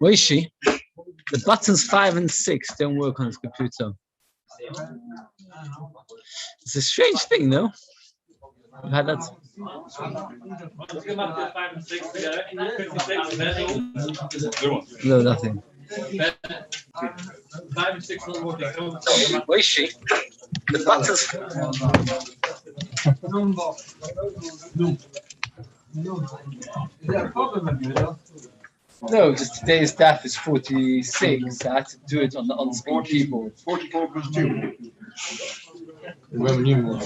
Moishe, the buttons 5 and 6 don't work on his computer. It's a strange thing, no? You've had that? No, nothing. Moishe, the buttons. No, just today's DAF is 46. I had to do it on the on-screen keyboard. 44 plus 2. Remember new.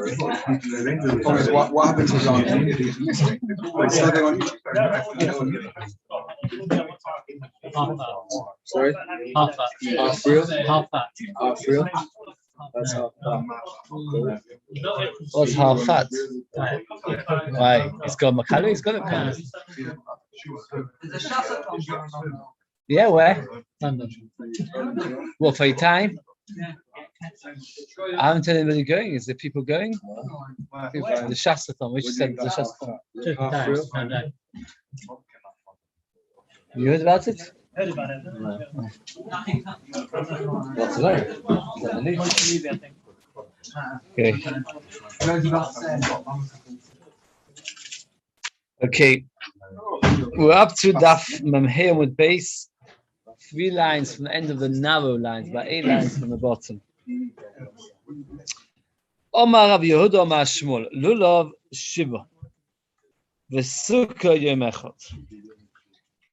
What happens is on sorry? Half real? Half real? That's half fat. What's half fat? Why? It's got macalo, it's got a yeah, where? London. What, for your time? I haven't told anybody going. Is there people going? The Shasathon, which said the Shasathon. You heard about it? Heard about it. What's today? Okay. Okay. We're up to Daf Memheim with base. 3 lines from the end of the narrow lines, about 8 lines from the bottom. Omar Rav Yehuda Omar Shmuel Lulav Shiva V'Succa Yom Echad.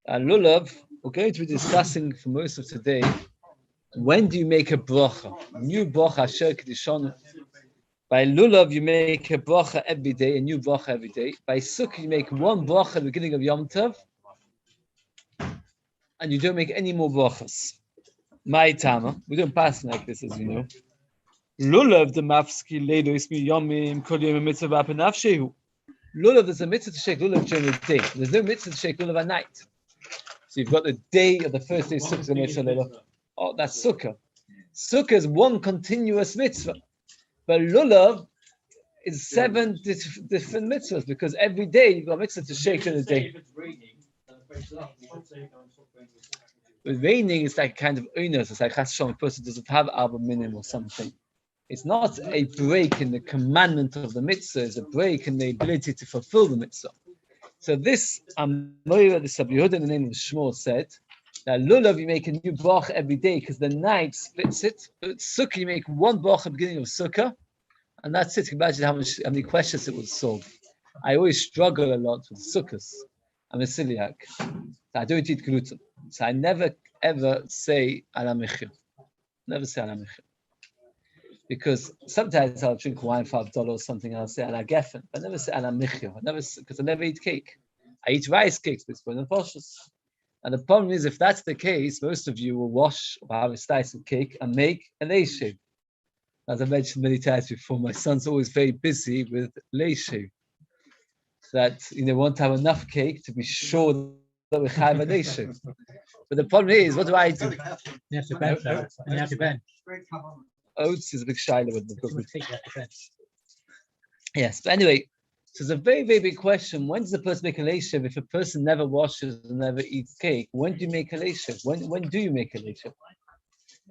Lulav, we're going to be discussing for most of today. When do you make a bracha? New bracha Asher Kedishon. By Lulav you make a bracha every day, a new bracha every day. By Succa you make one bracha at the beginning of Yom Tov, and you don't make any more brachas. My tama, we don't pass like this, as you know. Lulav the mafski leido ismi yomim kol yom mitzvah b'nafshehu. Lulav, there's a mitzvah to shake lulav during the day. There's no mitzvah to shake lulav at night. So you've got the day of the first day sukkah mitzvah lulav. Oh, that's sukkah. Sukkah is one continuous mitzvah, but lulav is 7 different mitzvahs because every day you've got a mitzvah to shake during the day. With raining, it's like kind of oinus. It's like a person doesn't have Arba Minim or something. It's not a break in the commandment of the mitzvah, it's a break in the ability to fulfill the mitzvah. So this Amoira, this Rabbi Yehuda in the name of Shmuel said that Lulav you make a new bracha every day because the night splits it. But Sukkah you make one bracha at the beginning of Sukkah, and that's it. Imagine how many questions it would solve. I always struggle a lot with Sukkahs. I'm a celiac. I don't eat gluten. So I never ever say ala mechir. Never say ala mechir. Because sometimes I'll drink wine for $1 or something and I'll say ala geffen. I never say ala mechir. Because I never eat cake. I eat rice cakes, but it's for the poshus. And the problem is, if that's the case, most of you will wash or have a slice of cake and make a leishev. As I mentioned many times before, my son's always very busy with leishev. That want to have enough cake to be sure that we have a nation. But the problem is, what do I do? You have to bench that. And you have to bench. Oats is a big shiloh with the cookie. Yes, but anyway, so it's a very, very big question. When does a person make a leishev? If a person never washes and never eats cake, when do you make a leishev? When do you make a leishev?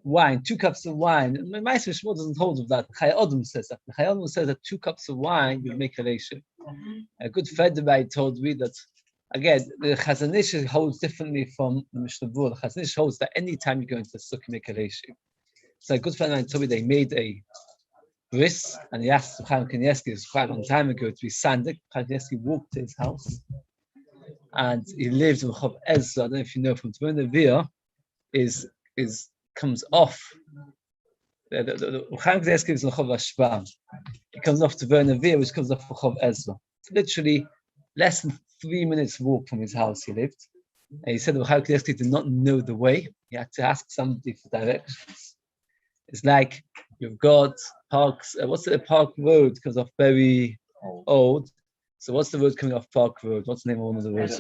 Wine, 2 cups of wine. Ma'aser Shmuel doesn't hold of that. Chai Odom says that. Chai Odom says that 2 cups of wine will make a leishev. A good friend of mine told me that, again, the Chazanish holds differently from the Mishnah Berurah. The Chazanish holds that any time you go into the sukkah, you make a leishev. So a good friend of mine told me they made a bris, and he asked Chaim Kanievsky, it was quite a long time ago, to be sandik. Chaim Kanievsky walked to his house, and he lived in Chov Ezra. I don't know if you know, from Tverna Via, is comes off. The Chaim Kanievsky is in Chov Hashbam. It comes off to Tverna Via, which comes off Chov Ezra. It's literally less than 3 minutes walk from his house. He lived, and he said that Chaim Kanievsky did not know the way. He had to ask somebody for directions. It's like you've got Parks. What's the Park Road? Comes off very old. So what's the road coming off Park Road? What's the name of one of the roads?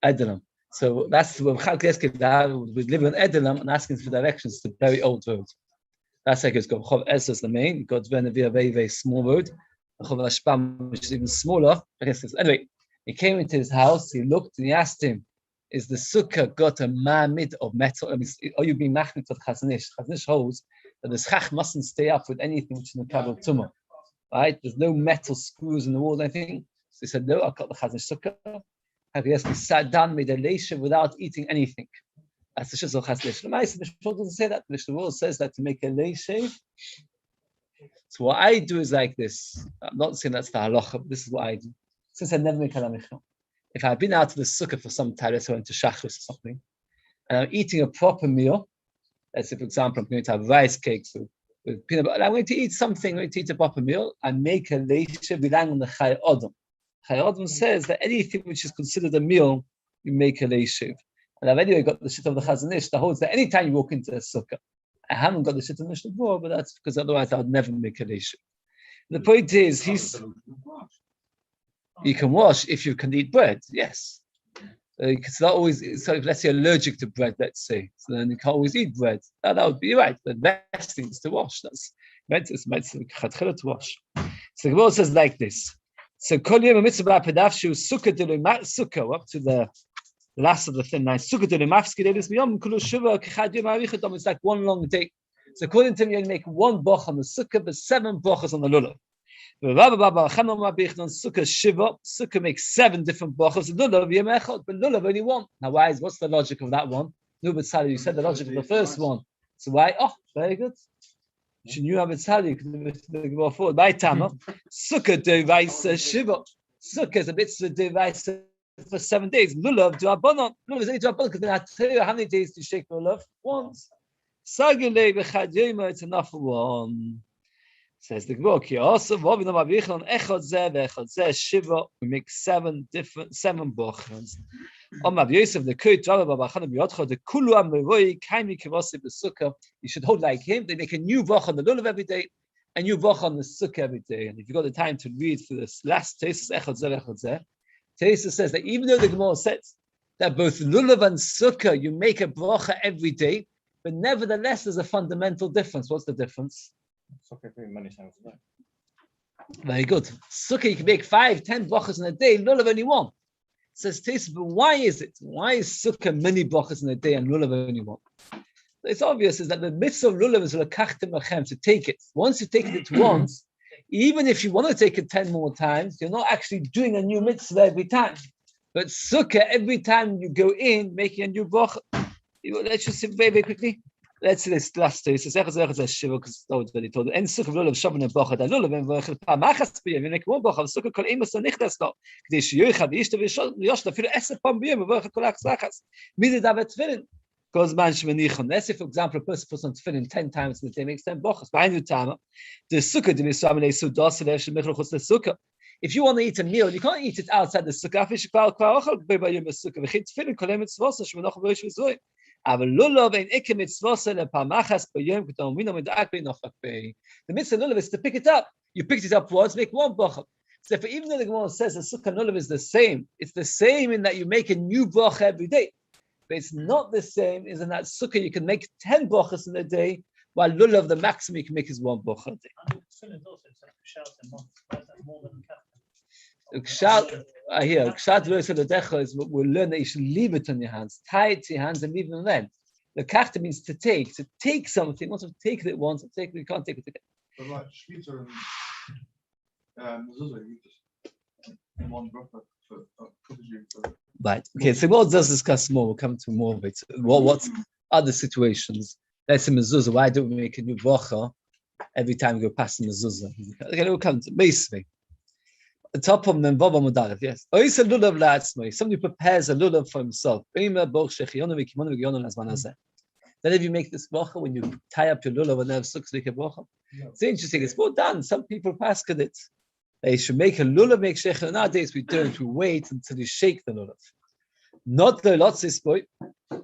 Edelam. So that's where we live in Edelam and asking for directions to very old road. That's like it's got Chov Ezra is the main. You've got Vernavia, a very, very small road. Chov Hashbam, which is even smaller. Anyway, he came into his house, he looked and he asked him, is the Succa got a ma'amid of metal? I mean, are you being machmid of Chazanish? Chazanish holds that the schach mustn't stay up with anything which is in the kabel tumah, right? There's no metal screws in the wall, anything. So he said, no, I got the Chazanish Succa. He sat down, made a leisha without eating anything. That's the shizul Chazanish. The Mishnah doesn't say that. The Mishnah says that to make a leisha. So what I do is like this. I'm not saying that's the halacha, but this is what I do. Since I never make a lamichnah. If I've been out to the sukkah for some time, let's say I went to shachris or something, and I'm eating a proper meal, let's say, for example, I'm going to have rice cakes with peanut butter, I'm going to eat something, I'm going to eat a proper meal, I make a leisha relying on the Chai Odom. Chai Odom says that anything which is considered a meal, you make a leisha. And I've anyway got the shit of the Chazanish that holds that anytime you walk into a sukkah, I haven't got the shit of the Mishnah Bor, but that's because otherwise I would never make a leisha. The point is, you can wash if you can eat bread, yes. It's not always, so if let's say allergic to bread, let's say, so then you can't always eat bread. That would be right. The best thing is to wash. That's meant to wash. So the Gemara says like this. So kol yom mitzvah pedavshu sukkah sukkah up to the last of the thin line. Sukkah delimafski delis miyom kulu shuva kechad yom arichatom. It's like one long day. So according to me, you make one boch on the sukkah, but 7 bochas on the lulav. Sukkah makes 7 different brachos. Lulav but lulav only one. Now, what's the logic of that one? No, but Sally, you said the logic of the first one. So why? Oh, very good. She knew how to tell you. Go forward. By Tama, Sukkah devaisa shiva. Sukkah is a mitzvah devaisa for 7 days. Lulav do abonon. Lulav is only do abonon because then I tell you how many days to shake lulav once. Sagile v'chad yoma. It's enough for one. Says the Gemara, we make 7 bochans. You should hold like him. They make a new boch on the lulav every day, a new boch on the sukkah every day. And if you've got the time to read for this last Tesis says that even though the Gemara says that both lulav and sukkah you make a bracha every day, but nevertheless there's a fundamental difference. What's the difference? Sukkah many times a day. Very good. Sukkah you can make 5, 10 brachas in a day. Lulav only one. Says Tis, but why is it? Why is sukkah many brachas in a day and lulav only one? It's obvious is that the mitzvah of lulav is lekachtem achem, to take it. Once you take it once, even if you want to take it 10 more times, you're not actually doing a new mitzvah every time. But sukkah, every time you go in, making a new bracha. Let's just say very, very quickly. Let's say this last day. So Shiva, because it's already told. And Sukkah lulav shavan and bracha da lulav and v'echel pamachas b'yom. You make one bracha. Sukkah kol emas anichtas lo. K'dei sheyoicha v'yishta v'yoshta afilu 10 pam b'yom v'echel kol achzachas. Midi davet tefillin. Goes man shmenichon. Let's say, for example, a person puts on tefillin 10 times in the day, makes 10 brachas. By new time, the Sukkah de misramin eisudas le'eshem mechel chutz leSukkah. If you want to eat a meal, you can't eat it outside the Sukkah. Afish kvar ochel b'yom Sukkah. V'chin tefillin kol emet tzvos shmenoch v'yish v'zoy. The mitzvah lulav is to pick it up. You picked it up once, make one bracha. So if, even though the Gemara says the sukkah lulav is the same, it's the same in that you make a new bracha every day. But it's not the same is in that sukkah you can make 10 brachas in a day, while lulav the maximum you can make is 1 bracha a day. Is we'll learn that you should leave it on your hands, tie it to your hands and leave them then. The kachta means to take something. Once you've taken it once, you can't take it again. But like Shvita and mezuzah, you just one bracha for right. Okay. So we'll just discuss more. We'll come to more of it. What other situations? Let's say mezuzah. Why don't we make a new bracha every time you go past the mezuzah. Okay, we'll come to basically. The top of the Baba Mudarif, yes. Somebody prepares a lulav for himself. Then if you make this bracha, when you tie up your lulav and have sukkah, make a bracha. It's interesting. It's more done. Some people pass it. They should make a lulav, make shechina. Nowadays we don't. We wait until you shake the lulav. Not the lotzis boy.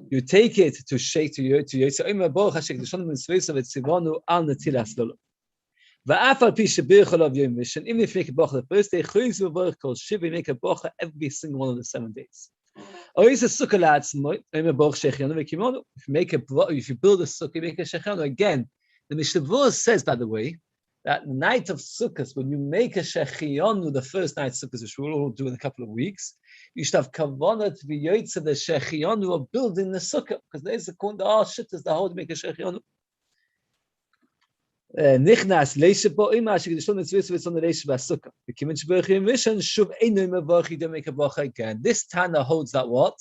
You take it to shake to you. So even if you make a bracha the first day, you make a bracha every single one of the 7 days. If you build a sukkah, you make a shechina. Again, the Mishnah says, by the way, that night of Sukkot, when you make a shechionu, the first night of Sukkot, which we'll all do in a couple of weeks, you should have kavanah to be yotzei the shechionu of building the Sukkah, because there's the shittas the whole to make a shechionu. Nichnas leisha bo ima shegedishon mitzvah on the leisha b'Sukkah. The kimin shberachim mission shuv einu mevach. You don't make a bracha again. This Tana holds that what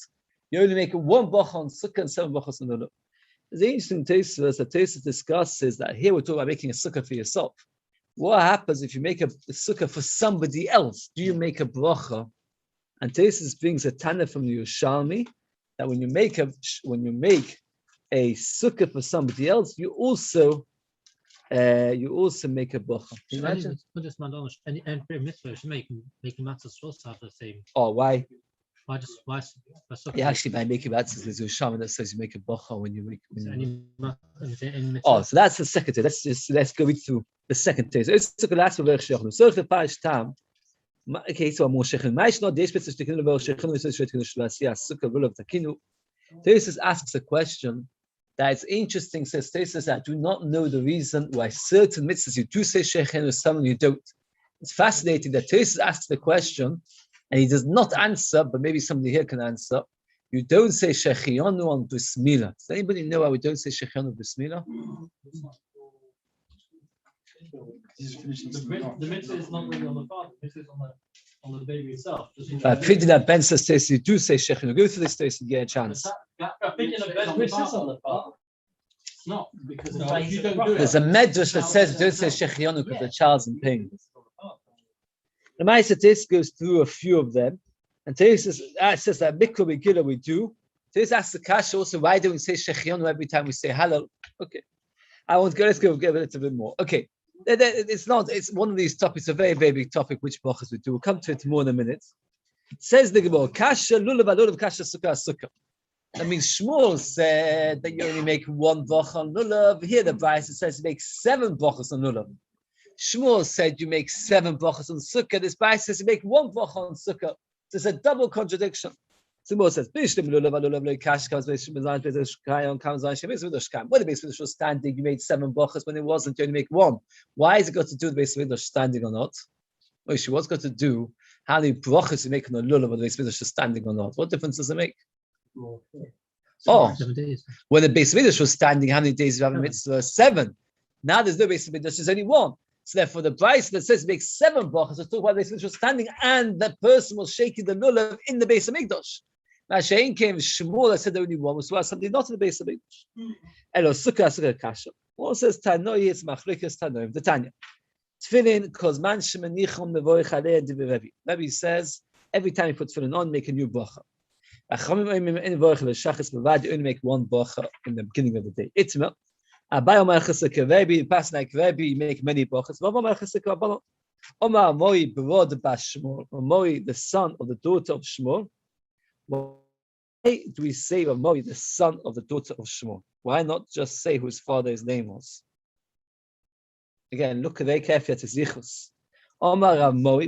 you only make one bracha on Sukkah and 7 brachas on the Lulav. The interesting Tosfos that Tosfos discusses that here we're talking about making a Sukkah for yourself. What happens if you make a sukkah for somebody else? Do you make a bracha? And Tosfos brings a Tana from the Yerushalmi that when you make a sukkah for somebody else, you also make a bracha. Can you imagine? And mitzvah should make matzah supposed to have the same. Oh, why? Why? Yeah, actually, by making matzah, there's a Yerushalmi that says you make a bracha when you make. Oh, so that's the second day. Let's go through the second day. Okay, so more shechin. Tosfos asks a question that it's interesting. Says Tosfos that do not know the reason why certain mitzvahs you do say shechin or some you don't. It's fascinating that Tosfos asks the question and he does not answer, but maybe somebody here can answer. You don't say shechionu on bris milah. Does anybody know why we don't say shechionu on bris milah? The mitzvah is not really on the father. The mitzvah is on the baby itself. Printing that Ben says you do say shechinu. Go through this Tosfos and get a chance. No, because you don't do it. There's a medrash that says don't say shechionu because the child's in pain. The Ma'aser Tosfos goes through a few of them, and Tosfos says that mikra megillah we do. Tosfos asks the kasha also, why do we say shechionu every time we say halal? Okay, let's go get a little bit more. Okay, it's one of these topics, a very, very big topic, which brachas we do. We'll come to it more in a minute. It says the Gemara, kasha lulav kasha sukkah. That means Shmuel said that you only make one bracha on lulav. Here the Brayso says you make 7 brachas on lulav. Shmuel said you make 7 brachas on sukkah. This Brayso says you make 1 bracha on sukkah. So it's a double contradiction. Shmuel says, when the Beis Mikdash was standing, you made 7 brachas. When it wasn't, you only make 1. Why has it got to do with the Beis Mikdash standing or not? Moishe, what's got to do how many brachas you make on the lulav when the Beis Mikdash is standing or not? What difference does it make? Seven days. When the Beis Mikdash was standing, how many days do you have a mitzvah? 7. Now there's no Beis Mikdash, there's only 1. So therefore, the Brayso that says make 7 brachas, let's talk about the Beis Mikdash was standing, and the person was shaking the lulav in the Beis Mikdash. Now Shein came Shmuel that said only 1 was something not in the Beis Mikdash. Elo sukkah kasha. What says Tanoi? It's machlikas Tanoi. The Tanya. Tefillin kozman shemanichom nevoich alei divrei Rebbe. Rebbe says every time you put tefillin on, make a new bracha. You only make 1 bracha in the beginning of the day. Itma. Abai Omar Chesed Rebbe, pass like Rebbe, you make many brachas. Omar Chesed Rabbanon. Omar Moi Berod Bas Shmuel. Moi, the son of the daughter of Shmuel. Why do we say Moi, the son of the daughter of Shmuel? Why not just say whose father's name was? Again, look very carefully at his zichus. Omar Moi,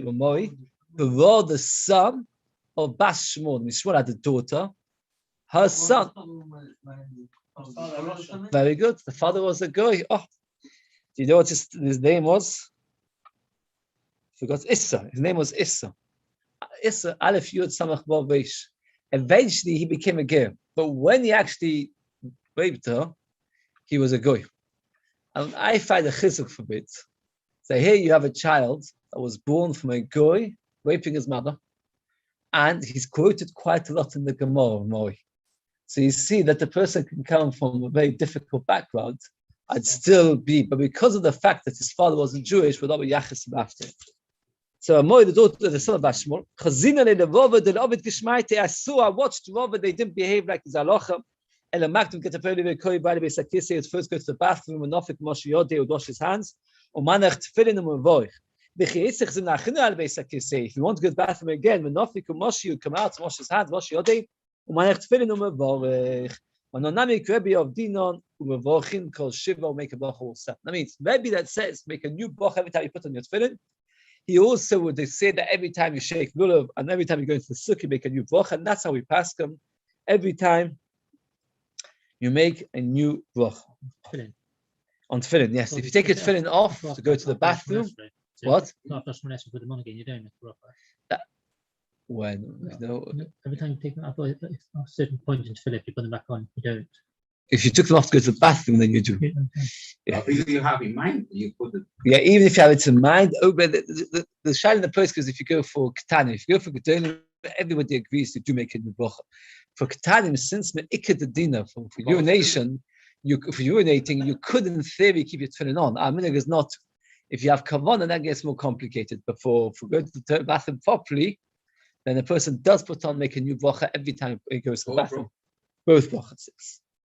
Berod, the son of Bas Shmuel. Shmuel had a daughter. Her son. Very good. The father was a guy. Oh, do you know what his name was? I forgot. Issa. His name was Issa. Issa, Aleph Yud Samach Vav Reish. Eventually, he became a guy. But when he actually raped her, he was a guy. And I find a chizuk for it. So here you have a child that was born from a guy raping his mother. And he's quoted quite a lot in the Gemara of Moi. So you see that the person can come from a very difficult background, I'd still be, but because of the fact that his father wasn't Jewish, would not be Yachas after him. So Amoy, the daughter, the son of Bashmul, Chazina le Rova, the Ovid Gishmaite, I watched Rova, they didn't behave like his halacha. And the Maktim get a very, very koi by the Besakisi, would first go to the bathroom, and Nofik Moshe Yodeh would wash his hands, or Manach Tfilin and Mavoich. If you want to go to the bathroom again, Nofik Moshe would come out, wash his hands, wash Yodeh, or Manach Tfilin and Mavoich. Manonami Krebi of Dinon, Umavochin, called Shiva, make a bracha also. That means maybe that says make a new bracha every time you put on your tefillin. He also would say that every time you shake lulav and every time you go into the sukkah, make a new bracha, and that's how we pass them. Every time you make a new bracha. On tefillin, yes. If you take your tefillin off to go to the bathroom, what? Not after Shmonesh, put them on again, you don't make a bracha. When Every time you take them up, at a certain point in tefillin, you put them back on, you don't. if you took them off to go to the bathroom, then you do. Yeah. You have in mind, you put it. Yeah, even if you have it in mind, but the shine in the place, because if you go for Ketanim, if you go for Gedolim, everybody agrees to do make it with bracha. For Ketanim, since Me'ikad the Dina, for urination, for urinating, you could in theory keep your tefillin on. Our minhag is not, if you have kavanah, that gets more complicated. But for going to the bathroom properly, then the person does put on, make a new bracha every time he goes to the bathroom. Both brachas.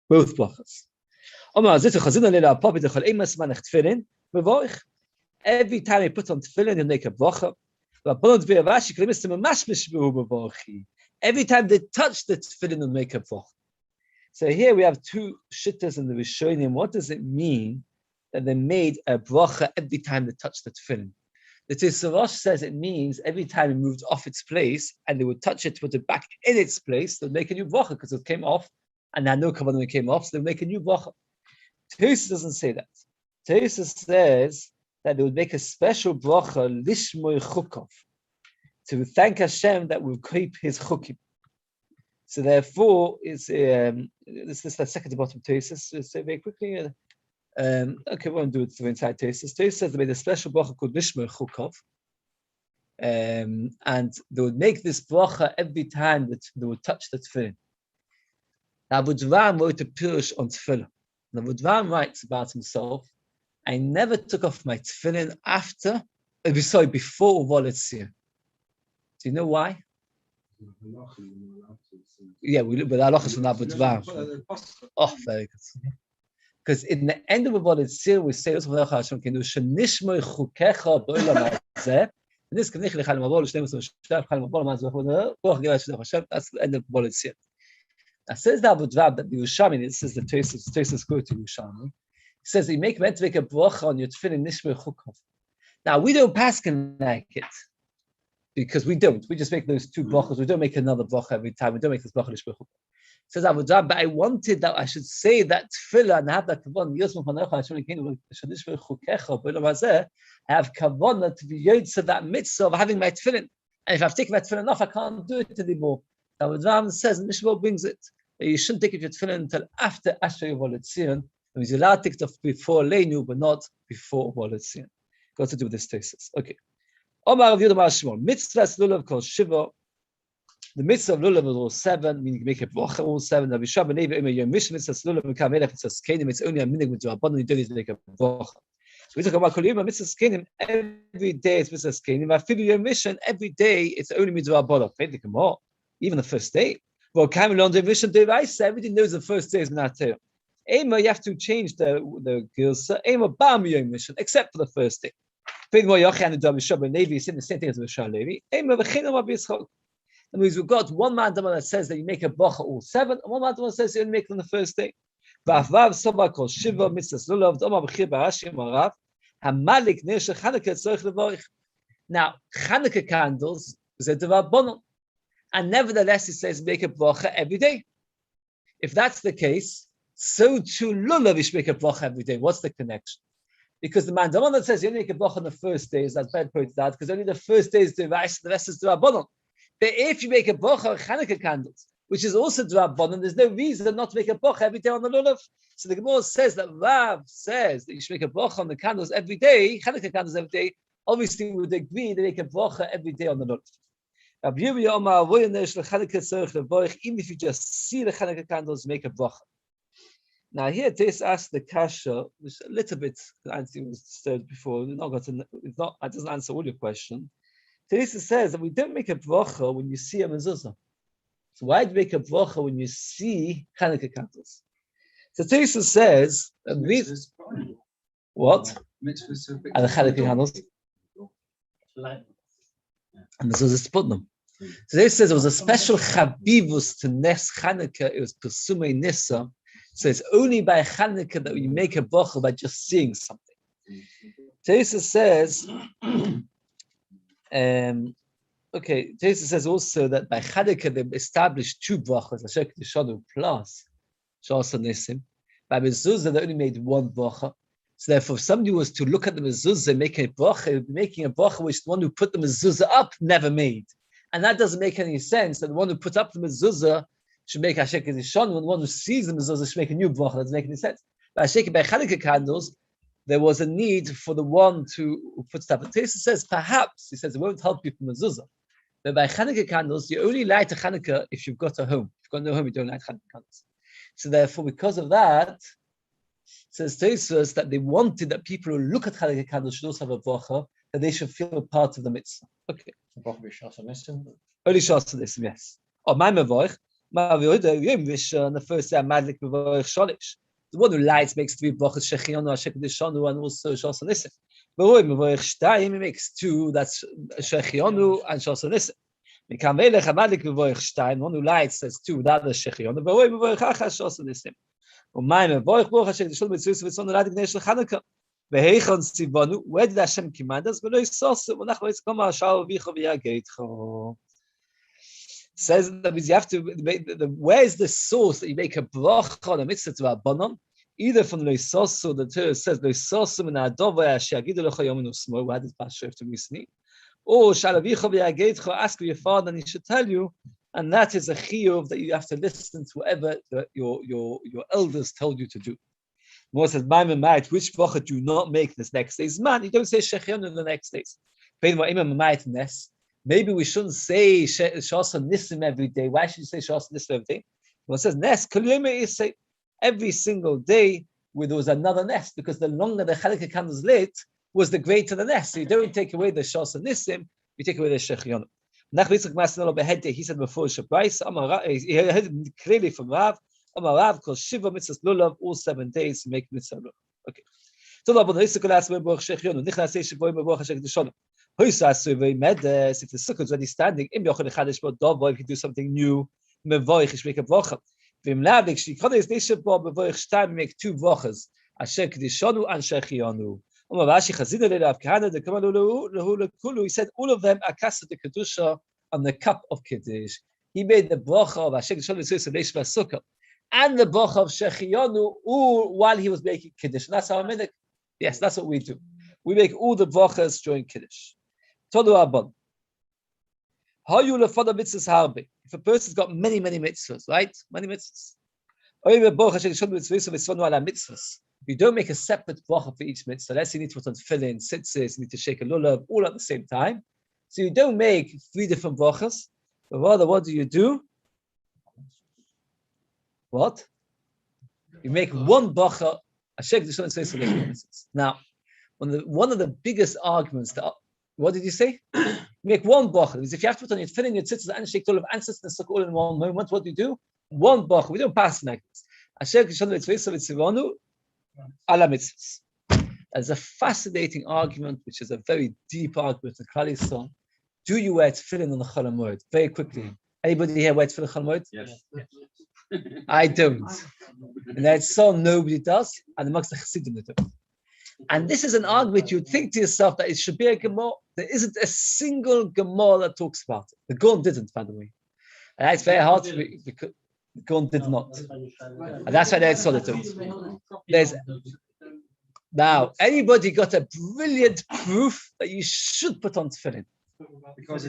Both brachas. Every time he puts on tefillin, he'll make a bracha. Every time they touch the tefillin, he'll make a bracha. So here we have two shittas in the Rishonim. What does it mean that they made a bracha every time they touch the tefillin? The Tisavash says it means every time it moved off its place and they would touch it, put it back in its place, they'll make a new bracha because it came off and now no kavanah when it came off, so they'll make a new bracha. Teresis doesn't say that. Teresis says that they would make a special bracha lishmoy chukov, to thank Hashem that we'll keep his chukim. So therefore, this is the second to bottom Teresis. So very quickly. Okay, we won't do it for inside Teresis. Teresis says they made a special bracha called Lishmoy chukov, and they would make this bracha every time that they would touch the tefillin. Now, Abu Dvar wrote a pirush on tefillin. Now, Abu Dvar writes about himself, I never took off my tefillin before Uvolet Siyah. Do you know why? Yeah, but halachas from Abu Dvar. Oh, very good. Because in the end of Uvolet Siyah, we say, Shenishmoy chukecha b'olam hazeh. That's the end of Uvolet Siyah. Now says the Abu Dvar that the Yerushalmi, this is the Tesis quote to Yerushalmi. He says you meant to make a bracha on your tefillin nishmei chukov. Now we don't paskin like it because we don't. We just make those two brachas. We don't make another bracha every time. We don't make this bracha nishmei chukov. Says Abu Dvar, but I wanted that I should say that tefillah and have that kavanah yosmach hanecha Hashem Elokeinu nishmei chukecha b'olam hazeh. I have kavanah to be yotze that mitzvah of having my tefillin. And if I've taken my tefillin off, I can't do it anymore. Abu Dvar says, and Mishmor brings it, that you shouldn't take your tefillin until after Asher Uvolet Siyah. It means you're allowed to take it off before Leinu, but not before Uvolet Siyah. Got to do with this thesis. Okay. Omar Rav Yehuda Mar Shmuel. Mitzvahs lulav called Shiva. The mitzvah of lulav is all 7, meaning you make a bracha all 7. Rabbi Shab and Neva Yomi mitzvahs lulav and kamelech mitzvahs kenim. It's only a minute with your abundant. You don't need to make a bracha. So we talk about kolima mitzvahs kenim. Every day it's mitzvahs kenim. Afilu your mission every day. It's only mitzvah abundant. Even the first day. Well, Kamil the mission device, everybody knows the first day is Minatel. Ema, you have to change the Gilsa. Ema Bam Yom mission, except for the first day. In the same thing as Mishal Levi. Ema V'chinam Abishok. That means we've got one man that says that you make a bracha all 7, and one man that says you only make it on the first day. V'afvav Soba called Shiva, Mitzvahs Lulav, Doma B'chir B'Rashi Marav, Hamalik Nesha Chanukah Tzorich Levorich. Now, Chanukah candles is a Devar Bonon. And nevertheless, it says make a bracha every day. If that's the case, so too lulav you should make a bracha every day. What's the connection? Because the man that says you only make a bracha on the first day is as bad pointed out, because only the first day is the rice, the rest is the rabbanon. But if you make a bracha on Chanukah candles, which is also the rabbanon, there's no reason not to make a bracha every day on the lulav. So the Gemara says that Rav says that you should make a bracha on the candles every day, Chanukah candles every day. Obviously, we would agree to make a bracha every day on the lulav. Even if you just see the Chanukah candles, make a bracha. Now here, this asks the kasha, which a little bit Anthony was disturbed before. It doesn't answer all your question. This says that we don't make a bracha when you see a mezuzah. So why do you make a bracha when you see Hanukkah candles? So Teresa says that what? And the Hanukkah candles and the mezuzah Sputnam. So this says it was a special chabivus to Nes Hanukkah. It was Pesume Nissa. So it's only by Hanukkah that we make a bracha by just seeing something. Teresa says, Teresa says also that by Hanukkah they established two brachas, Asher Kedishanu plus Shas Nisim. By mezuzah they only made one bracha. So therefore, if somebody was to look at the mezuzah and make a bracha, making a bracha which the one who put the mezuzah up never made. And that doesn't make any sense, that the one who put up the mezuzah should make Asher Kedishanu, and the one who sees the mezuzah should make a new bracha. That doesn't make any sense. By Hanukkah candles, there was a need for the one who puts it up. And Teresa says, perhaps, he says, it won't help you from mezuzah. But by Hanukkah candles, you only light a Hanukkah if you've got a home. If you've got no home, you don't light Hanukkah candles. So therefore, because of that, says Teresa that they wanted that people who look at Hanukkah candles should also have a bracha, that they should feel part of the mitzvah. Okay. Only Shas Nisim, yes. Or my Mavoich, the first day, Madlik Mavoich Sholish. The one who lights makes three brachas, Shechionu, Asher Kedishanu, and also Shas Nisim. But Mavoich Shtayim, he makes two, that's Shechionu and Shas Nisim. Mikamelech Madlik Mavoich Shtayim, one who lights says two, that is Shechionu, but Mavoich Achas Shas Nisim. Where did Hashem command us? Says that means you have to. Where is the source that you make a bracha on a mitzvah to Rabbanon? Either from the Leisosu, the Torah says Leisosu min Adova Ashiagidu Lecha Yomi Nusmo. Where did Pasha have to recently? Or Shalavicha v'Yageitcha, ask your father, and he should tell you. And that is a chiyuv that you have to listen to whatever your elders told you to do. More says, which bracha do you not make this next day's man? You don't say Shechionu in the next days. Maybe we shouldn't say Shas Nisim every day. Why should you say Shas Nisim every day? Well, it says Nes, is say every single day where there was another Nes, because the longer the Hanukkah candles lit was the greater the Nes. So you don't take away the Shas Nisim, you take away the Shechionu. He said before Shabbai, he heard clearly from Rav, Rav calls Shiva mitzvahs lulav, all 7 days to make mitzvah lulav. Okay. So if the sukkah is already standing, if you do something new, make a bracha. Make two brachas, Asher Kedishanu and Shechionu. He said all of them are kasset the kedusha on the cup of kiddush. He made the bracha of Asher Kedishanu Succa and the bracha of Shechionu while he was making kiddush. And that's how I made it. Yes, that's what we do. We make all the brachas during kiddush. Todu Abban. If a person's got many mitzvahs, right? Many mitzvahs. You don't make a separate bracha for each mitzvah. Let's say you need to put on tefillin, tzitzis, you need to shake a lulav, all at the same time. So you don't make 3 different brachas, but rather what do? What? You make one bracha. Now, one of the biggest arguments, what did you say? You make one bracha. Because if you have to put on your tefillin, your tzitzis, and shake lulav, and tzitzis, and suck all in one moment, what do? One bracha. We don't pass like this. There's a fascinating argument, which is a very deep argument in Klal Yisrael. Do you wear tefillin on the Chol HaMoed? Very quickly. Anybody here wear tefillin on Chol HaMoed? Yes. I don't. And that's so nobody does, and amongst the Chassidim they don't. And this is an argument you'd think to yourself that it should be a Gemara. There isn't a single Gemara that talks about it. The Gon didn't, by the way. And it's very hard to be, because the Gon did not. And that's why they're solitude. Now, anybody got a brilliant proof that you should put on tefillin? Because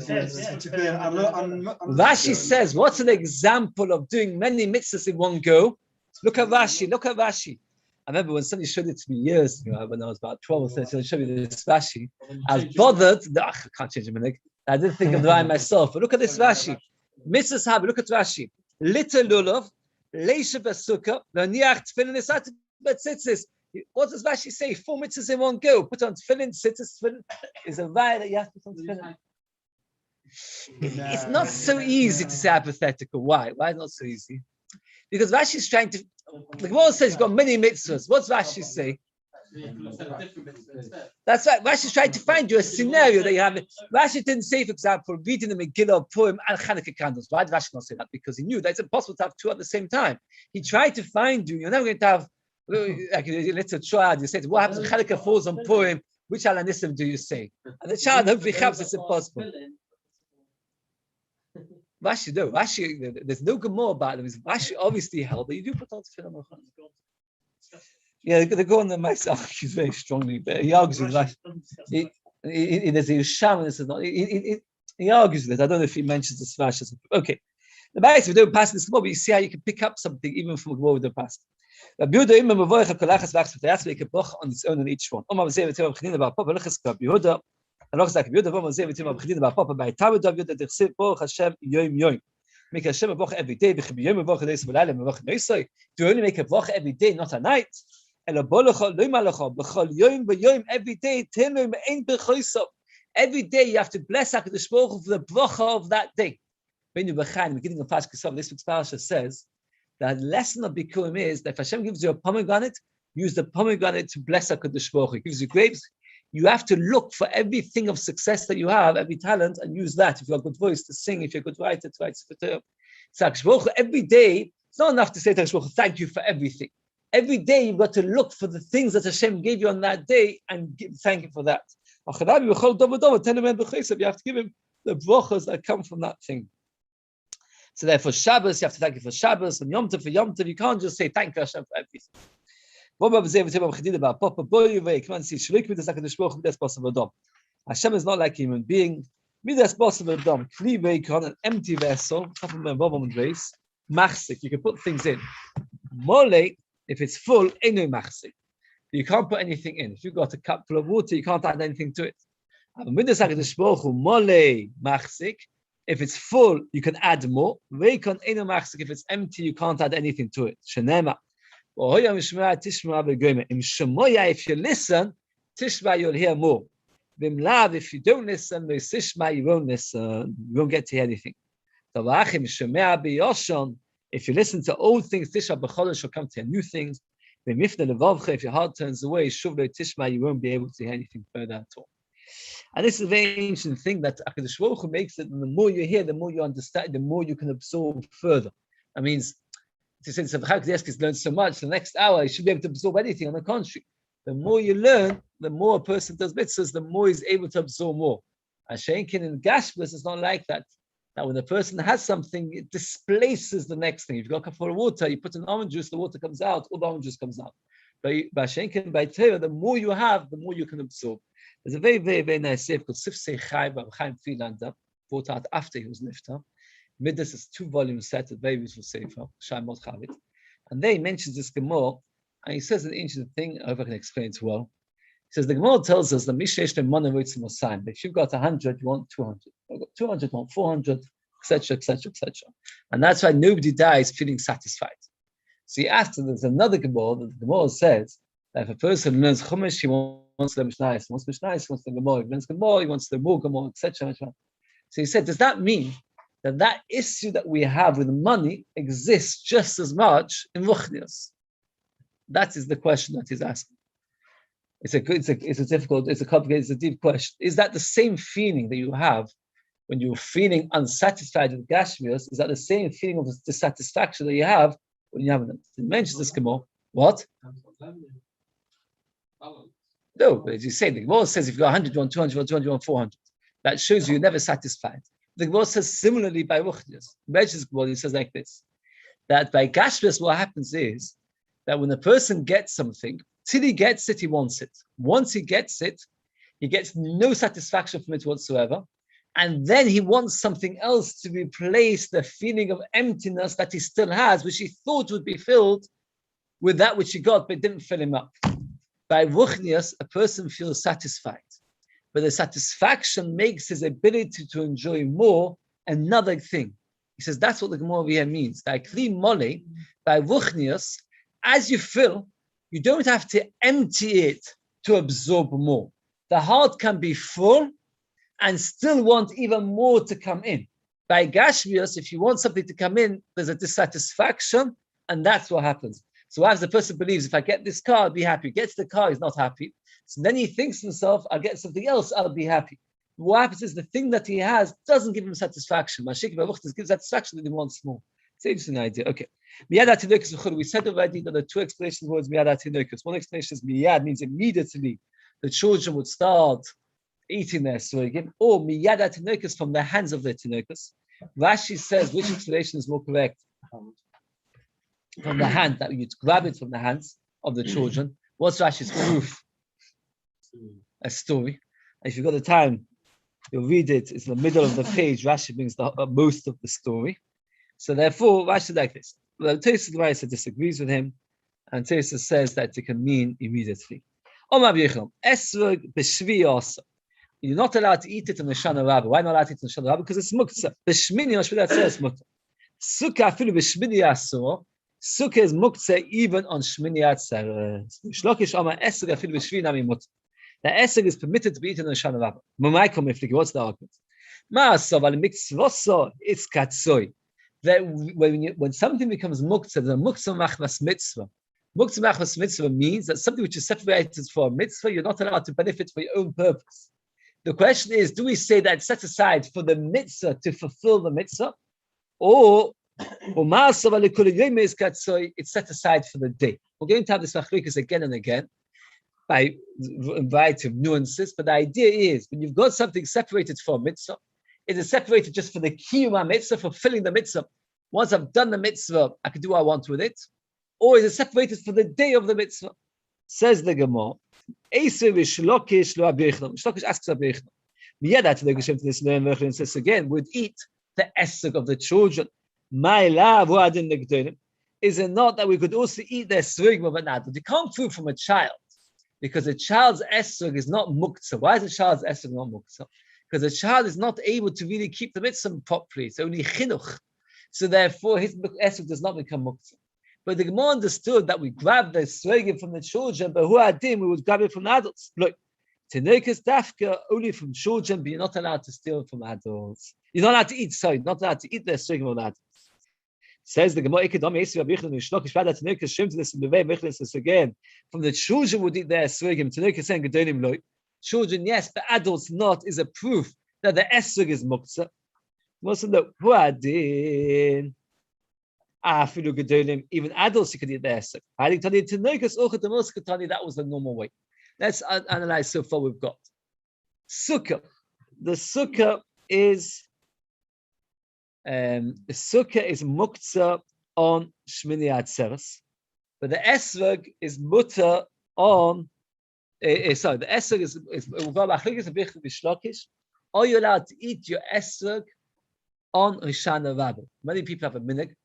Rashi says, what's an example of doing many mitzvahs in one go? Look at Rashi. I remember when somebody showed it to me years ago, when I was about 12 or 13, they showed me this Rashi. I was bothered. I can't change a minute. I didn't think of the line myself, but look at this Rashi. Mitzvahs have, look at Rashi. Little lulav, Leisha Succa, Laniach Tefillin Esat Betzitzis. What does Rashi say? 4 mitzvahs in one go. Put on tefillin, tzitzis, tefillin is a raya that you have to put on tefillin. It's not so easy to say hypothetical. Why? Why is it not so easy? Because Rashi is trying to. The Gemara says he's got many mitzvahs. What's Rashi say? That's right. Rashi is trying to find you a scenario that you have. Rashi didn't say, for example, reading the Megillah, Purim, and Hanukkah candles. Why did Rashi not say that? Because he knew that it's impossible to have two at the same time. He tried to find you. You're never going to have. Like let's try. You say, what happens when Hanukkah falls on Purim? Which Alanism do you say? And the child hopefully comes. It's impossible. Rashi, no. Rashi, there's no Gemara about them. Rashi obviously held that you do put on tefillin. Yeah, they go on the myself. He's very strongly. He argues with Rashi. There's a Yusham, and this is not. He argues with it. I don't know if he mentions this Rashi. Okay. The Bible, if you don't pass this Gemara, but you see how you can pick up something even from a Gemara with the past. On its own in each one. And looks like Yehuda V'Amazeh V'Tim Abchidin Ba'Papa by Tavud Yehuda Dechsev Baruch Hashem Yom. Make Hashem a bracha every day. B'Chib Yom a bracha Deis V'Layla a bracha Neisai. Do only make a bracha every day, not a night. Ela Bolocha Loim Alecha B'Chol Yom V'Yom every day. Tenu Me'ein B'Choisov. Every day you have to bless HaKadosh Baruch Hu for the bracha of that day. When you B'Chaim, beginning of Parsha Kisov, this week's Parsha says that the lesson of Bikurim is that if Hashem gives you a pomegranate, use the pomegranate to bless HaKadosh Baruch Hu. He gives you grapes. You have to look for everything of success that you have, every talent, and use that. If you've got a good voice to sing, if you're a good writer to write Sefer Torah. Every day, it's not enough to say to Hashem, thank you for everything. Every day you've got to look for the things that Hashem gave you on that day and thank Him for that. You have to give Him the brachas that come from that thing. So therefore, Shabbos, you have to thank Him for Shabbos, and Yom Tov for Yom Tov. You can't just say thank you Hashem for everything. Come on, see, Hashem is not like a human being. Midas possible dom, an empty vessel, machzik. You can put things in. Mole, if it's full, enu machzik. You can't put anything in. If you've got a cup full of water, you can't add anything to it. Midas mole machzik. If it's full, you can add more. If it's empty, you can't add anything to it. Shenema. If you listen, Tishma, you'll hear more. If you don't listen, you won't listen. You won't get to hear anything. If you listen to old things, Tishma b'chodesh will come to hear new things. If your heart turns away, Tishma, you won't be able to hear anything further at all. And this is a very ancient thing that HaKadosh Baruch Hu makes it, and the more you hear, the more you understand, the more you can absorb further. That means, since Chav learned so much, the next hour you should be able to absorb anything. On the contrary, the more you learn, the more a person does mitzvahs, the more he's able to absorb more. And Sheinkin in Gashbus is not like that. That when a person has something, it displaces the next thing. If you've got a cup full of water, you put in almond juice, the water comes out, all the almond juice comes out. But by Sheinkin, by Torah, the more you have, the more you can absorb. There's a very, very, very nice sefer called Sifsei Chai by Chaim Friedlander, brought out after he was niftar. Midas is 2-volume set, a very beautiful sefer, Shaimot Chavit. And there he mentions this Gemara, and he says an ancient thing, I hope I can explain it well. He says, the Gemara tells us that if you've got 100, you want 200. You've got 200, you want 400, etc., etc., etc. And that's why nobody dies feeling satisfied. So he asked, and there's another Gemara, that the Gemara says, that if a person learns Chumash, he wants to learn Mishnayos, he wants Mishnayos, he wants to learn Gemara, he learns Gemara, he wants to learn more Gemara, etc. So he said, does that mean that issue that we have with money exists just as much in Ruchnius? That is the question that he's asking. It's a difficult, it's a complicated, it's a deep question. Is that the same feeling that you have when you're feeling unsatisfied with Gashmius? Is that the same feeling of dissatisfaction that you have when you haven't? He mentions this Gemara. What? No, but as you say, the Gemara says if you got 100, you want 200, you want 200, you want 400. That shows you're never satisfied. The Gemara says similarly by Ruchnius. Mentions Gemara, he says like this, that by Gashmius what happens is that when a person gets something, till he gets it, he wants it. Once he gets no satisfaction from it whatsoever. And then he wants something else to replace the feeling of emptiness that he still has, which he thought would be filled with that which he got, but it didn't fill him up. By Ruchnius, a person feels satisfied. But the satisfaction makes his ability to enjoy more another thing. He says that's what the Gemara over here means. By kli mole, by ruchnius, as you fill, you don't have to empty it to absorb more. The heart can be full and still want even more to come in. By gashmius, if you want something to come in, there's a dissatisfaction, and that's what happens. So as the person believes, if I get this car, I'll be happy. Gets the car, he's not happy. So then he thinks to himself, I'll get something else, I'll be happy. What happens is the thing that he has doesn't give him satisfaction. Mashik Baruch gives satisfaction that he wants more. It's an interesting idea. Okay. We said already that the two explanations words miyad atinokus. One explanation is miyad means immediately the children would start eating their surrogate, or miyad atinokus from the hands of their tinokus. Rashi says which explanation is more correct? From the hand, that you'd grab it from the hands of the children. What's Rashi's proof? A story. If you've got the time, you'll read it. It's in the middle of the page. Rashi brings most of the story. So therefore, Rashi like this. Well, Tosfos disagrees with him, and Tosfos says that it can mean immediately. You're not allowed to eat it in the Shana Rabbah. Why not allowed to eat it in the Shana Rabbah? Because it's muktzah. B'shmini Shmini says muktzah. Succa afilu b'shmini asur. Succa is muktzah even on Shmini Atzeres. Shlokish Amar esrog afilu b'shvi nami muktzah. The esrog is permitted to be eaten in the Shana Rabbah. What's the argument? Ma'asav al mitzvoso it's katzoi. That when something becomes muktzah, the muktzah machmas mitzvah. Muktzah machmas mitzvah means that something which is separated for a mitzvah, you're not allowed to benefit for your own purpose. The question is, do we say that it's set aside for the mitzvah to fulfill the mitzvah, or it's set aside for the day? We're going to have this machlikas again and again by a variety of nuances, but the idea is when you've got something separated for a mitzvah, is it separated just for the kiyuma mitzvah, fulfilling the mitzvah? Once I've done the mitzvah, I can do what I want with it. Or is it separated for the day of the mitzvah? Says the Gemara. Shlokish asks Rabbi Yechon. Says again, would eat the esrog of the children. My love, is it not that we could also eat their esrog of an adult? You can't prove from a child, because a child's esrog is not muktzah. Why is a child's esrog not muktzah? Because a child is not able to really keep the mitzvah properly. It's only chinuch. So therefore, his esrog does not become muktzah. But the Gemara understood that we grab the esrogim from the children, but who adim, we would grab it from the adults. Look, tinokus dafka only from children, but you're not allowed to steal it from adults. You're not allowed to eat, not allowed to eat the esrogim of the adults. Says the Gemara, again, from the children would eat their esrogim. Tinokus and gedolim loy. Children, yes, but adults not, is a proof that the esrog is muktzah. Also, look, who adin? Even adults, you could eat the esrog. That was the normal way. Let's analyze so far we've got. Succa. The succa is muktzah on Shmini Atzeres, but the esrog is mutter on. Sorry, the esrog is are you allowed to eat your esrog on Hoshana Rabbah? Many people have a minhag.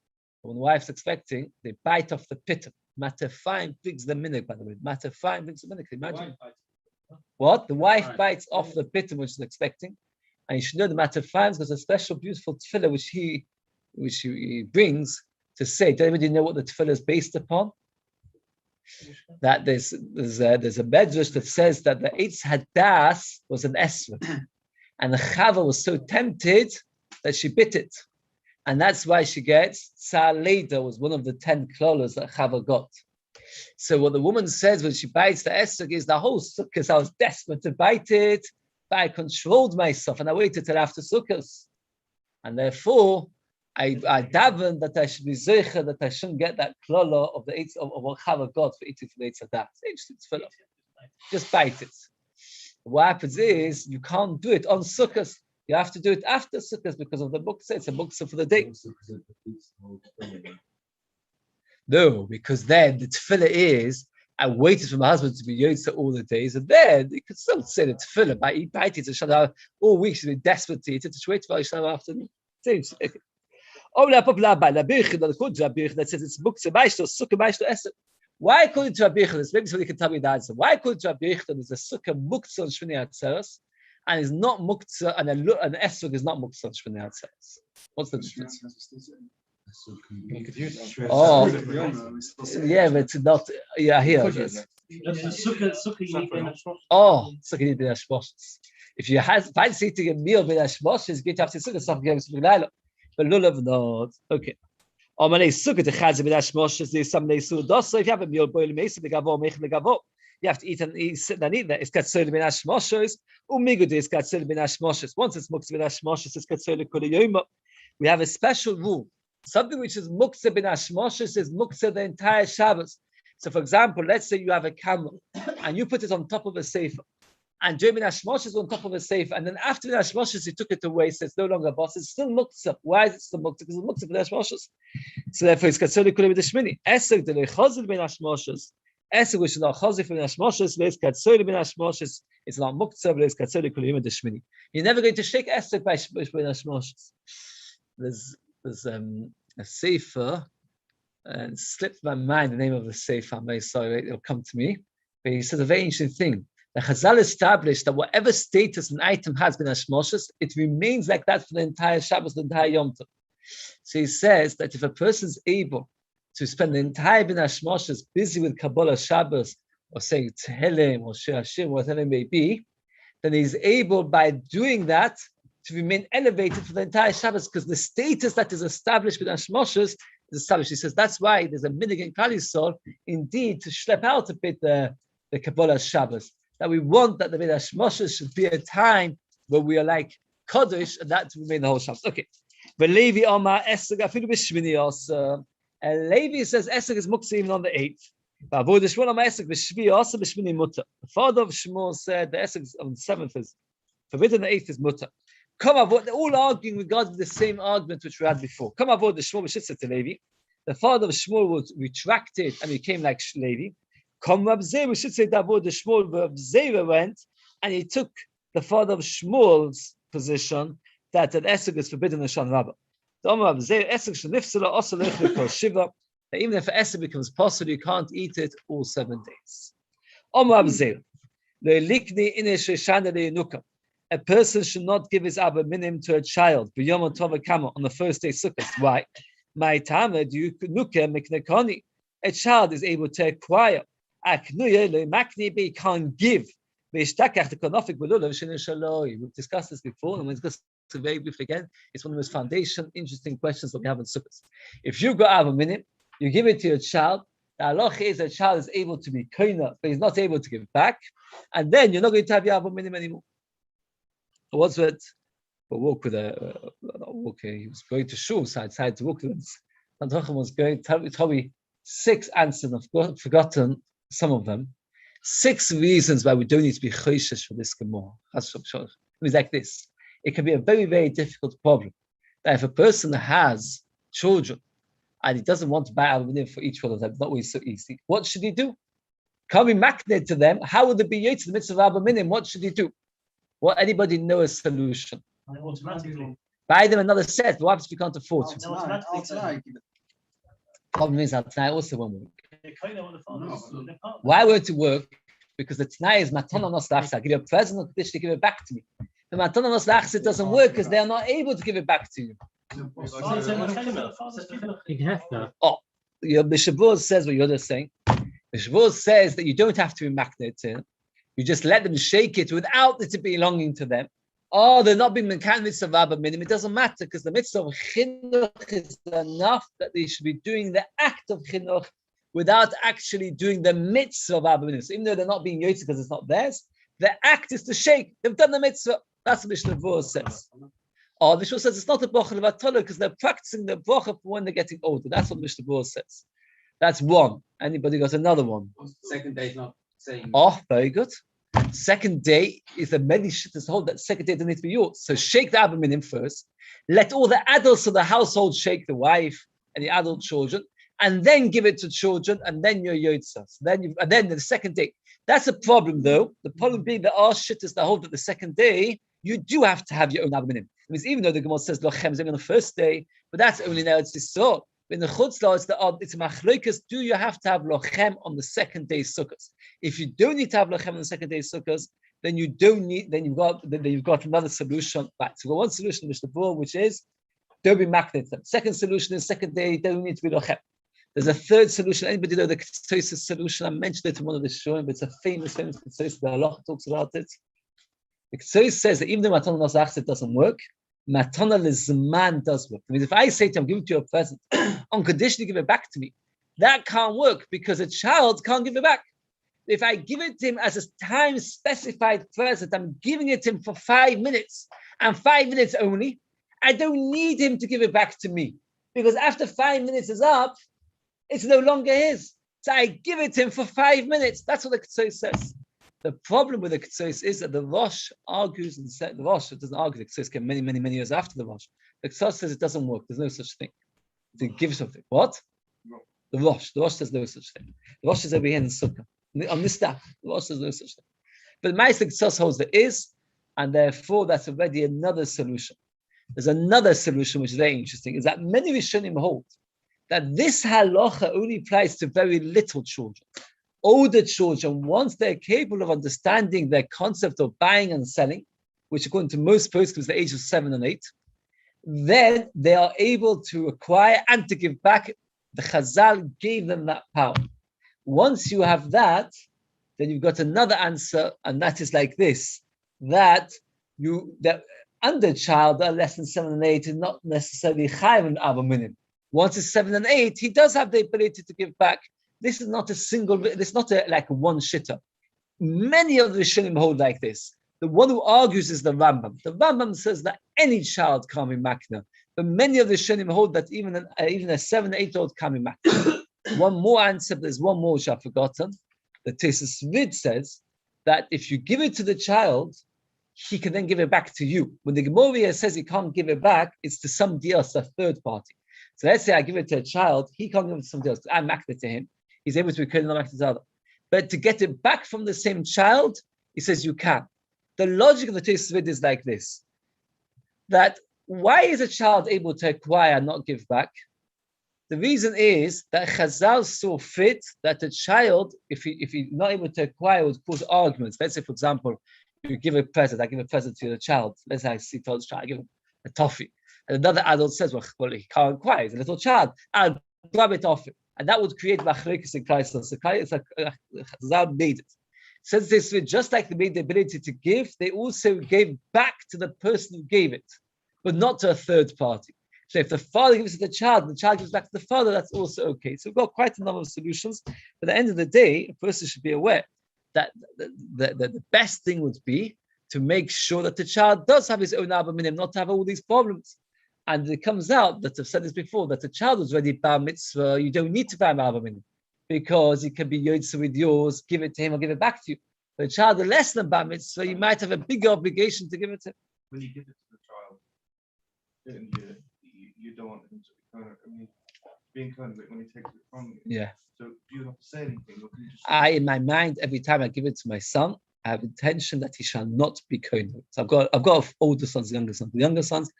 When the wife's expecting, they bite off the pitum. Matafine brings the minhag, by the way. Matafine brings the minhag. Imagine what? The wife bites off the pitum which she's expecting. And you should know the matafine has a special, beautiful tefillah which he brings to say. Does anybody know what the tefillah is based upon? That there's a medrash that says that the Eitz Hadas was an esrog, and the Chava was so tempted that she bit it. And that's why she gets Tsar Leda, was one of the 10 klolos that Chava got. So what the woman says when she bites the esrog is the whole sukkah. I was desperate to bite it, but I controlled myself and I waited till after sukkahs. And therefore, I davened that I should be zeicher, that I shouldn't get that klolo of the of what Chava got for eating from the Eitz Hadas. Just bite it. What happens is you can't do it on sukkahs. You have to do it after sukkahs because of the muktzah. It's a muktzah for the day. No, because then the tefillah is, I waited for my husband to be yotza all the days, and then you could still say the tefillah by eating it all week. She's been desperate to eat it. Just wait for Yisrael afternoon. Okay. That says it's muktzah b'ishto, sukkah b'ishto esrog. Why according to Rabbi Yechon? Maybe somebody can tell me the answer. Why according to Rabbi Yechon is a sukkah muktzah on Shmini Atzeres, and is not muktzah, and an esrog is not muktzah shmini atzais. What's the difference? You could use it. Oh. Yeah, Yeah, but it's not. Yeah, here. Yes. Succa, you need to Oh, succa need bin hashmoshes. If you fancy eating a meal bin hashmoshes, get after succa something else with laila. But lulav not. Okay. Amalei succa the chazim bin hashmoshes. There's some leisu dos. So if you have a meal boil mesa the gavo mech the gavo, you have to eat and sit and eat that. It's katzol bin hashmoshes. Umigud is katzol bin hashmoshes. Once it's muktzah bin hashmoshes, it's katzol kol yoma. We have a special rule. Something which is muktzah bin hashmoshes is muktzah the entire Shabbos. So, for example, let's say you have a camel and you put it on top of a sefer, and during bin hashmoshes is on top of a sefer, and then after bin hashmoshes you took it away, so it's no longer boss. It's still muktzah. Why is it still muktzah? Because it's muktzah bin hashmoshes. So therefore, it's katzoli kulim b'deshmini. Esek de lechazil bin hashmoshes. Esek which is not chazil bin hashmoshes. It's katzoli bin hashmoshes. It's not muktzah, but it's katzoli kulim b'deshmini. You're never going to shake esek by bin hashmoshes. There's a sefer, and slipped my mind the name of the sefer. I'm very sorry, it'll come to me. But he says a very interesting thing. The Chazal established that whatever status an item has been hashmoshes, it remains like that for the entire Shabbos, the entire Yom Tov. So he says that if a person is able to spend the entire bin hashmoshes busy with Kabbalah Shabbos, or saying Tehillim, or Shir Hashim, whatever it may be, then he's able by doing that to remain elevated for the entire Shabbos, because the status that is established with hashmoshes is established. He says that's why there's a minig in Klal Yisrael, indeed, to schlep out a bit the Kabbalah Shabbos. That we want that the bin hashmoshes should be a time where we are like Kodesh, and that to remain the whole Shabbos. Okay. But Levi Omar Eseg, I think it was Shmini also. And Levi says Eseg is muktzah even on the 8th. The father of Shmuel said the Eseg on the 7th is forbidden, the 8th is mutter. Come avoid, they're all arguing regarding the same argument which we had before. Come avoid the Shmuel B'shitza to Levi. The father of Shmuel was retracted and became like Levi. Come Rab Zera B'shitza Davod the Shmuel, Rab Zera went and he took the father of Shmuel's position that an esek is forbidden in Shan Rabbah. The Omer Rab Zera esek shenifsela also lechli kol shiva. That even if an esek becomes possible, you can't eat it all 7 days. Omer Rab Zera le'likni ine sheshana le'yinukam. A person should not give his Abba minim to a child on the first day Sukkot. Why? My tama do you a child is able to acquire. He can't give. We've discussed this before, and we'll discuss it very briefly again. It's one of the most foundation, interesting questions that we have in Sukkot. If you go Abba minim, you give it to your child. The halach is a child is able to be koina, but he's not able to give back, and then you're not going to have your Abba minim anymore. What's it? But walk with he was going to shul, so I decided to walk with him. And Chacham was going to tell me 6 answers. I've forgotten some of them. 6 reasons why we don't need to be choishish for this Gemara. It was like this. It can be a very, very difficult problem. That if a person has children and he doesn't want to buy aluminum for each one of them, it's not always so easy. What should he do? Can't be makned to them. How would it be yet in the midst of aluminum? What should he do? Well, anybody know a solution? automatically. Buy them another set. What happens if you can't afford to? No, automatically. Problem is that tonight also won't work. They kind of want to follow their partner. Why won't it work? Because the tonight is matana nos lachsa. I give you a present of dish to give it back to me. The matana nos lachsa doesn't work because they are not able to give it back to you. You can have that. Oh, your Mishabur says what you're just saying. Mishabur says that you don't have to be maknet. You just let them shake it without it belonging to them. Oh, they're not being mekan mitzvah Abba minim. It doesn't matter because the mitzvah of chinuch is enough that they should be doing the act of chinuch without actually doing the mitzvah of Abba minim. So even though they're not being yotze because it's not theirs, the act is to shake. They've done the mitzvah. That's what Mishnah Vur says. Oh, Mishnah says it's not a bracha levatala because they're practicing the bracha for when they're getting older. That's what Mishnah Vur says. That's one. Anybody got another one? Second day is not saying. Oh, very good. Second day is the many shittas hold that second day doesn't need to be yours. So shake the Abba minim first. Let all the adults of the household shake the wife and the adult children, and then give it to children, and then you're yotza. And then the second day. That's a problem, though. The problem being there are shittas that hold that the second day you do have to have your own Abba minim. It means even though the Gemara says lochem is on the first day, but that's only now it's Yisrael. In the chutzlah, it's machlokas. Do you have to have lochem on the second day sukkahs? If you don't need to have lochem on the second day sukkahs, then you don't need. Then you've got another solution. Right. So one solution which the ball, which is don't be magnetic. Second solution is second day don't need to be lochem. There's a third solution. Anybody know the Ketzosis solution? I mentioned it in one of the showing, but it's a famous Ketzosis. The Halach talks about it. The Ketzosis says that even though Matana Nasachset doesn't work, Matana Lizman does work. I mean, if I say to him, I'm giving you a present, on condition you give it back to me, that can't work because a child can't give it back. If I give it to him as a time-specified present, I'm giving it to him for 5 minutes, and 5 minutes only, I don't need him to give it back to me. Because after 5 minutes is up, it's no longer his. So I give it to him for 5 minutes. That's what the Ketzois says. The problem with the Ketzois is that the Rosh argues, and the Rosh doesn't argue, the Ketzois came many, many, many years after the Rosh. The Ketzois says it doesn't work. There's no such thing. To give something. What? No. The Rosh says no such thing. The Rosh is over here in Succa. On this staff, the Rosh says no such thing. But my Ketzois holds there is, and therefore that's already another solution. There's another solution which is very interesting, is that many Rishonim hold that this halacha only applies to very little children. Older children, once they're capable of understanding their concept of buying and selling, which according to most poskim is the age of 7 and 8, then they are able to acquire and to give back. The Chazal gave them that power. Once you have that, then you've got another answer, and that is like this: that under child that are less than 7 and 8 is not necessarily chayav and abba minim. Once it's 7 and 8, he does have the ability to give back. This is not a single, this is not like one shitta. Many of the Rishonim hold like this. The one who argues is the Rambam. The Rambam says that any child can't be makna. But many of the Rishonim hold that even a 7 or 8-year-old can't be makna. One more answer, there's one more which I've forgotten. The Tesis Vid says that if you give it to the child, he can then give it back to you. When the Gemara says he can't give it back, it's to somebody else, a third party. So let's say I give it to a child, he can't give it to somebody else. I makna to him. He's able to return it to the other. But to get it back from the same child, he says you can. The logic of the Tesis Vid is like this: that why is a child able to acquire and not give back? The reason is that Chazal saw fit that a child, if he's not able to acquire, would cause arguments. Let's say, for example, you give a present, I give a present to the child. Let's say I see told child, I give him a toffee. And another adult says, well, he can't acquire, he's a little child. I'll grab it off him. And that would create machlekes in Kaisel. So Chazal made it. Since this, just like they made the ability to give, they also gave back to the person who gave it, but not to a third party. So if the father gives it to the child, and the child gives back to the father, that's also okay. So we've got quite a number of solutions. But at the end of the day, a person should be aware that the best thing would be to make sure that the child does have his own Abba Minim, not to have all these problems. And it comes out that I've said this before, that the child was ready bar mitzvah, you don't need to buy Abba Minim, because it can be yotze with yours, give it to him or give it back to you. But a child less than bar mitzvah, you might have a bigger obligation to give it to him. When you give it to the child, and you don't want him to be kind of, being kind of it when he takes it from you. Yeah. So do you have to say anything? Or can you just In my mind, every time I give it to my son, I have intention that he shall not be kohen. So I've got older sons, younger sons. The younger sons,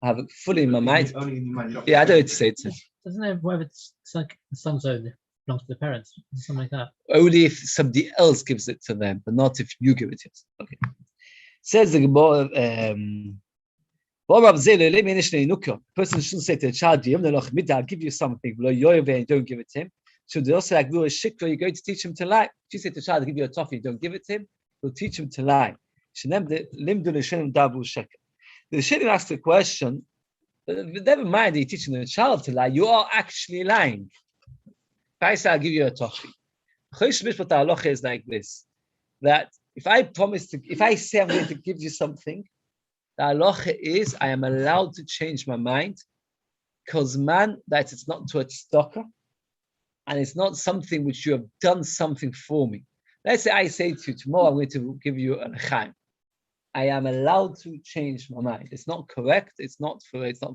I have it fully in my mind. Only in your mind. Yeah, I don't need to say it. Doesn't it, whatever it's like the son's own, it belongs to the parents, something like that? Only if somebody else gives it to them, but not if you give it to us. Okay. Says the Gemara, the person shouldn't say to the child, I'll give you something, and don't give it to him. So they also like, you're going to teach him to lie. If you say to the child, I'll give you a toffee, don't give it to him, you'll teach him to lie. The Rishonim asked the question, never mind that you're teaching the child to lie, you are actually lying. If I say, I'll give you a toffee. The halacha is like this, that if I say I'm going to give you something, the halacha is I am allowed to change my mind, because that it's not to a tzedakah, and it's not something which you have done something for me. Let's say I say to you, tomorrow I'm going to give you a chaim. I am allowed to change my mind. It's not correct. It's not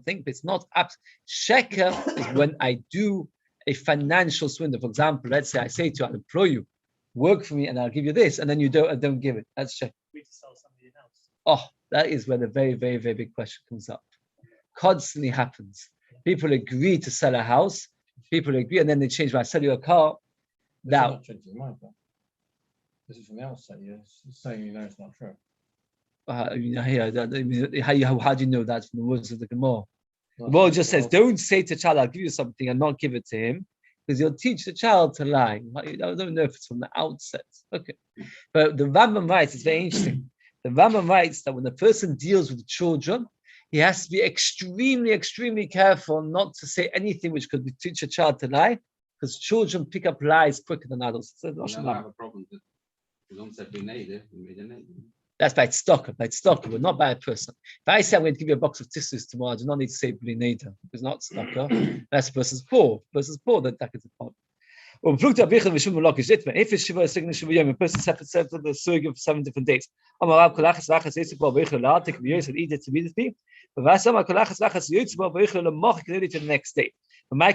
think. It's not up. Sheker is when I do a financial swindle. For example, let's say I say to you, I'll employ you, work for me, and I'll give you this, and then you don't give it. That's sheker. We to sell somebody else. Oh, that is where the very, very, very big question comes up. Constantly happens. People agree to sell a house. People agree, and then they change. When I sell you a car, now This is from the outset. It's saying you know it's not true. How do you know that from the words of the Gemara? The Gemara just says, don't say to a child, I'll give you something and not give it to him, because you'll teach the child to lie. I don't know if it's from the outset. Okay. But the Rambam writes, it's very interesting. The Rambam writes that when a person deals with children, he has to be extremely, extremely careful not to say anything which could teach a child to lie, because children pick up lies quicker than adults. So You never have a problem. You don't say we need it. We made a name. that's by tzedakah, but not by a person. If I say I'm going to give you a box of tissues tomorrow, I do not need to say bli neder. It's not tzedakah. That's a person's poor. Person's poor, then that is a problem. If it's Shiva, a person separates the surrogate for 7 different days. But the next day. One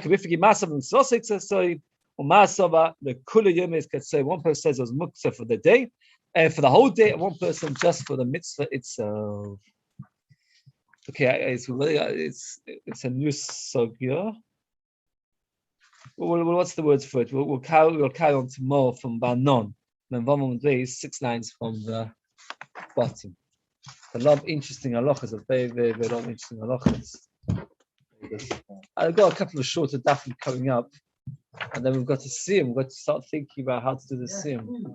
person says it was muktzah for the day, and for the whole day, and one person just for the mitzvah itself. Okay, it's a new sugya. Well, what's the words for it? We'll carry on tomorrow from Banon. Then 6 lines from the bottom. A lot of interesting halachas, a very, very, very lot of interesting halachas. I've got a couple of shorter dafim coming up, and then we've got to see him. We've got to start thinking about how to do the siyum.